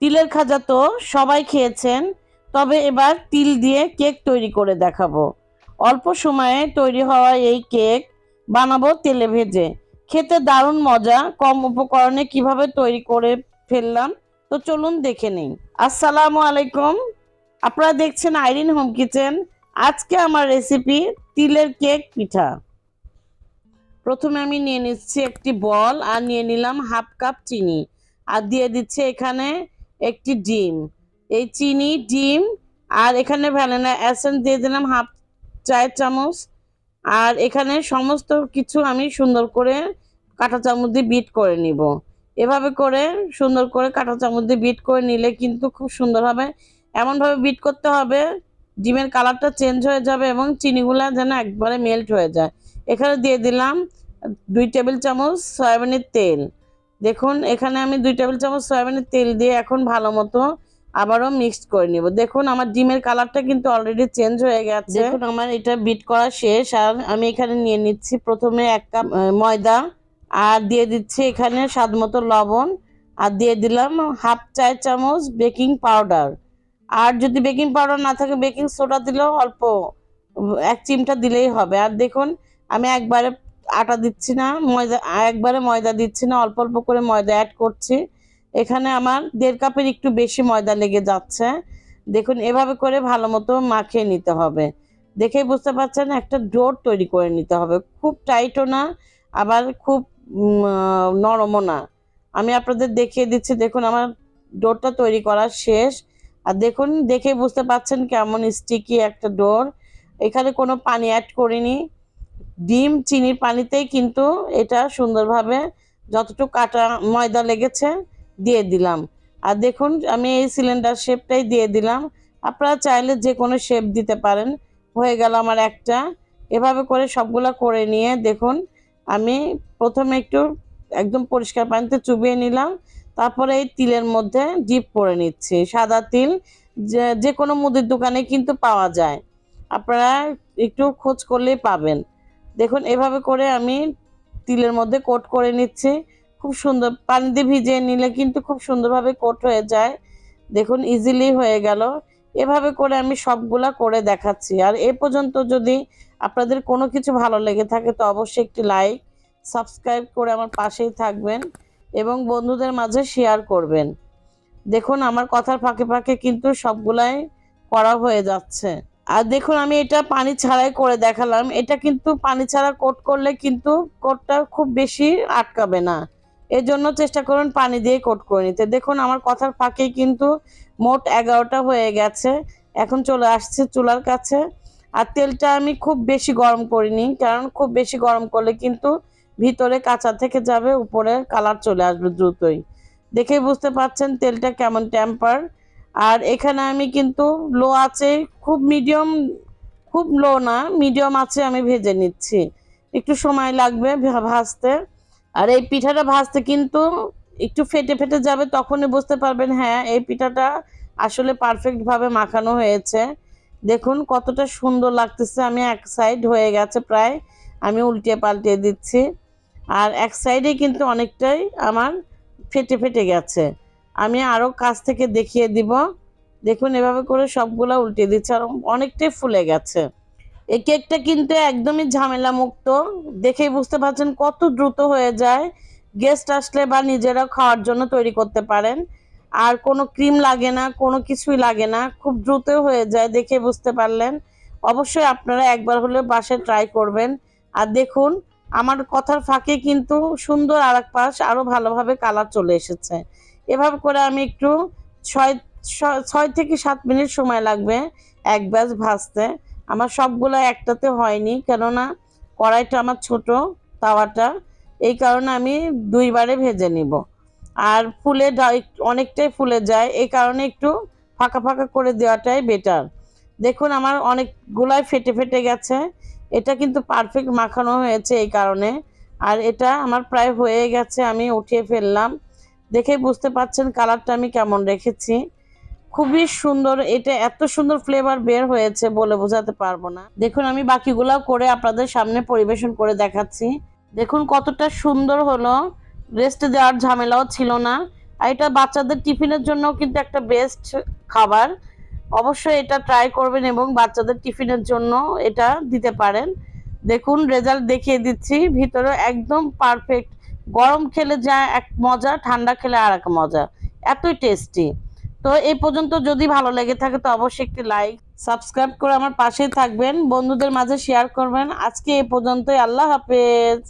তিলের খাজা তো সবাই খেয়েছেন, তবে এবার তিল দিয়ে কেক তৈরি করে দেখাবো। অল্প সময়ে তৈরি হওয়া এই কেক বানাবো তেলে ভেজে। খেতে দারুণ মজা, কম উপকরণে কিভাবে তৈরি করে ফেললাম। তো চলুন দেখে নিই। আসসালামু আলাইকুম, আপনারা দেখছেন আইরিন হোম কিচেন। আজকে আমার রেসিপি তিলের কেক পিঠা। প্রথমে আমি নিয়ে নিচ্ছি একটি বল, আর নিয়ে নিলাম হাফ কাপ চিনি, আর দিয়ে দিচ্ছি এখানে একটি ডিম। এই চিনি, ডিম আর এখানে ভ্যানিলা এসেন্স দিয়ে দিলাম হাফ চায়ের চামচ। আর এখানে সমস্ত কিছু আমি সুন্দর করে কাঁটা চামচ দিয়ে বিট করে নিব। এভাবে করে সুন্দর করে কাঁটা চামচ দিয়ে বিট করে নিলে কিন্তু খুব সুন্দর হবে। এমনভাবে বিট করতে হবে ডিমের কালারটা চেঞ্জ হয়ে যাবে এবং চিনিগুলা যেন একবারে মেল্ট হয়ে যায়। এখানে দিয়ে দিলাম 2 টেবিল চামচ সয়াবিনের তেল। দেখুন এখানে আমি 2 টেবিল চামচ সয়াবিনের তেল দিয়ে এখন ভালো মতো আবারও মিক্সড করে নিব। দেখুন আমার ডিমের কালারটা কিন্তু অলরেডি চেঞ্জ হয়ে গেছে। দেখুন আমার এটা বিট করা শেষ। আর আমি এখানে নিয়ে নিচ্ছি প্রথমে 1 কাপ ময়দা, আর দিয়ে দিচ্ছি এখানে স্বাদ মতো লবণ, আর দিয়ে দিলাম হাফ চায়ের চামচ বেকিং পাউডার। আর যদি বেকিং পাউডার না থাকে বেকিং সোডা দিলেও অল্প 1 চিমটা দিলেই হবে। আর দেখুন আমি একবারে আটা দিচ্ছি না, একবারে ময়দা দিচ্ছি না, অল্প অল্প করে ময়দা অ্যাড করছি। এখানে আমার 1.5 কাপের একটু বেশি ময়দা লেগে যাচ্ছে। দেখুন এভাবে করে ভালো মতো মাখিয়ে নিতে হবে। দেখেই বুঝতে পারছেন একটা ডো তৈরি করে নিতে হবে, খুব টাইটও না আবার খুব নরমও না। আমি আপনাদের দেখিয়ে দিচ্ছি। দেখুন আমার ডোটা তৈরি করা শেষ। আর দেখুন দেখেই বুঝতে পারছেন কেমন স্টিকি একটা ডোর। এখানে কোনো পানি অ্যাড করিনি, ডিম চিনির পানিতেই কিন্তু এটা সুন্দরভাবে যতটুকু কাটা ময়দা লেগেছে দিয়ে দিলাম। আর দেখুন আমি এই সিলিন্ডার শেপটাই দিয়ে দিলাম, আপনারা চাইলে যে কোনো শেপ দিতে পারেন। হয়ে গেল আমার একটা। এভাবে করে সবগুলা করে নিয়ে দেখুন আমি প্রথমে একটু একদম পরিষ্কার পানিতে চুবিয়ে নিলাম, তারপরে এই তিলের মধ্যে ডিপ করে নিচ্ছি। সাদা তিল যে কোনো মুদির দোকানে কিন্তু পাওয়া যায়, আপনারা একটু খোঁজ করলেই পাবেন। দেখুন এভাবে করে আমি তিলের মধ্যে কোট করে নিচ্ছি। খুব সুন্দর পানি দিয়ে ভিজিয়ে নিলে কিন্তু খুব সুন্দরভাবে কোট হয়ে যায়। দেখুন ইজিলি হয়ে গেল। এভাবে করে আমি সবগুলা করে দেখাচ্ছি। আর এ পর্যন্ত যদি আপনাদের কোনো কিছু ভালো লেগে থাকে তো অবশ্যই একটি লাইক সাবস্ক্রাইব করে আমার পাশেই থাকবেন এবং বন্ধুদের মাঝে শেয়ার করবেন। দেখুন আমার কথার ফাঁকে ফাঁকে কিন্তু সবগুলাই করা হয়ে যাচ্ছে। আর দেখুন আমি এটা পানি ছাড়াই করে দেখালাম। এটা কিন্তু পানি ছাড়া কোট করলে কিন্তু কোটটা খুব বেশি আটকাবে না, এর জন্য চেষ্টা করুন পানি দিয়ে কোট করে নিতে। দেখুন আমার কথার ফাঁকেই কিন্তু মোট 11টা হয়ে গেছে। এখন চলে আসছে চুলার কাছে। আর তেলটা আমি খুব বেশি গরম করিনি, কারণ খুব বেশি গরম করলে কিন্তু ভিতরে কাঁচা থেকে যাবে, উপরে কালার চলে আসবে দ্রুতই। দেখেই বুঝতে পারছেন তেলটা কেমন টেম্পার। আর এখানে আমি কিন্তু লো আছে, খুব লো না, মিডিয়াম আছে আমি ভেজে নিচ্ছি। একটু সময় লাগবে ভাজতে। আর এই পিঠাটা ভাজতে কিন্তু একটু ফেটে ফেটে যাবে, তখনই বুঝতে পারবেন হ্যাঁ এই পিঠাটা আসলে পারফেক্ট ভাবে মাখানো হয়েছে। দেখুন কতটা সুন্দর লাগতেছে। আমি এক সাইড হয়ে গেছে প্রায়, আমি উল্টে পাল্টে দিচ্ছি। আর এক সাইডে কিন্তু অনেকটাই আমার ফেটে ফেটে গেছে। আমি আরো কাছ থেকে দেখিয়ে দিব। দেখুন এভাবে করে সবগুলা উল্টে দিচ্ছে আর অনেকটাই ফুলে গেছে। এই কেকটা কিন্তু একদমই ঝামেলা মুক্ত। দেখেই বুঝতে পারছেন কত দ্রুত হয়ে যায়। গেস্ট আসলে বা নিজেরা খাওয়ার জন্য তৈরি করতে পারেন। আর কোনো ক্রিম লাগে না, কোনো কিছুই লাগে না, খুব দ্রুত হয়ে যায়। দেখে বুঝতে পারলেন। অবশ্যই আপনারা একবার হলে বাসায় ট্রাই করবেন। আর দেখুন আমার কথার ফাঁকে কিন্তু সুন্দর আর এক পাশ আরো ভালোভাবে কালার চলে এসেছে। এভাবে করে আমি একটু 6 থেকে 7 মিনিট সময় লাগবে এক ব্যাচ ভাজতে। আমার সবগুলো একটাতে হয়নি, কেননা কড়াইটা আমার ছোট, তাওয়াটা, এই কারণে আমি 2বারে ভেজে নিব। আর অনেকটাই ফুলে যায়, এই কারণে একটু ফাঁকা ফাঁকা করে দেওয়াটাই বেটার। দেখুন আমার অনেকগুলাই ফেটে ফেটে গেছে। এটা কিন্তু পারফেক্ট মাখানো হয়েছে এই কারণে। আর এটা আমার প্রায় হয়ে গেছে, আমি উঠিয়ে ফেললাম। দেখে বুঝতে পারছেন কালারটা আমি কেমন রেখেছি। খুবই সুন্দর, এটা এত সুন্দর ফ্লেভার বের হয়েছে বলে বোঝাতে পারবো না। দেখুন আমি বাকিগুলো করে আপনাদের সামনে পরিবেশন করে দেখাচ্ছি। দেখুন কতটা সুন্দর হলো, রেস্টে দেওয়ার ঝামেলাও ছিল না। আর এটা বাচ্চাদের টিফিনের জন্য কিন্তু একটা বেস্ট খাবার। অবশ্যই এটা ট্রাই করবেন এবং বাচ্চাদের টিফিনের জন্য এটা দিতে পারেন। দেখুন রেজাল্ট দেখিয়ে দিচ্ছি, ভিতরে একদম পারফেক্ট। গরম খেলে যা এক মজা, ঠান্ডা খেলে আর এক মজা, এতই টেস্টি। তো এই পর্যন্ত যদি ভালো লেগে থাকে তো অবশ্যই একটি লাইক সাবস্ক্রাইব করে আমার পাশেই থাকবেন, বন্ধুদের মাঝে শেয়ার করবেন। আজকে এই পর্যন্তই, আল্লাহ হাফেজ।